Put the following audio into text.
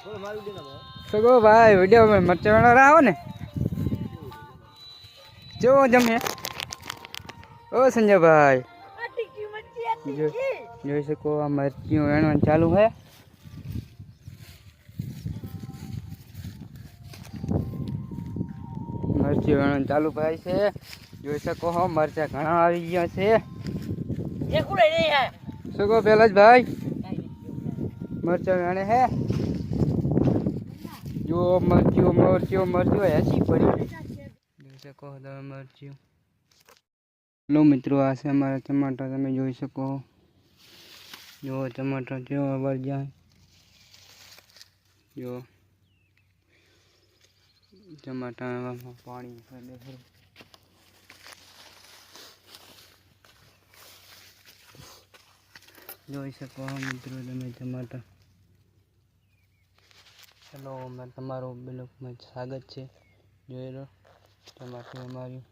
સગો ભાઈ વિડીયો મરચા વાળા આવો ને કેવો જમે ઓ સંજયભાઈ જોઈ શકો આ મરચીઓ વેણવાનું ચાલુ હે મરચી વેણવાનું ચાલુ ભાઈ છે જોઈ શકો હો મરચા ઘણા આવી ગયા છે સગો પેલા જ ભાઈ મરચા વેણે હે જો મરચીઓ એસી પડી જોઈ શકો તમે મરચીઓ લો મિત્રો આ છે અમારા ટમાટર તમે જોઈ શકો જો ટમાટર કેવા વળ જાય જો ટમાટામાં પાણી જોઈ શકો મિત્રો તમે ટમાટર હેલો તમારું બિલકુલ સ્વાગત છે જોઈ લો ટમાટર અમારી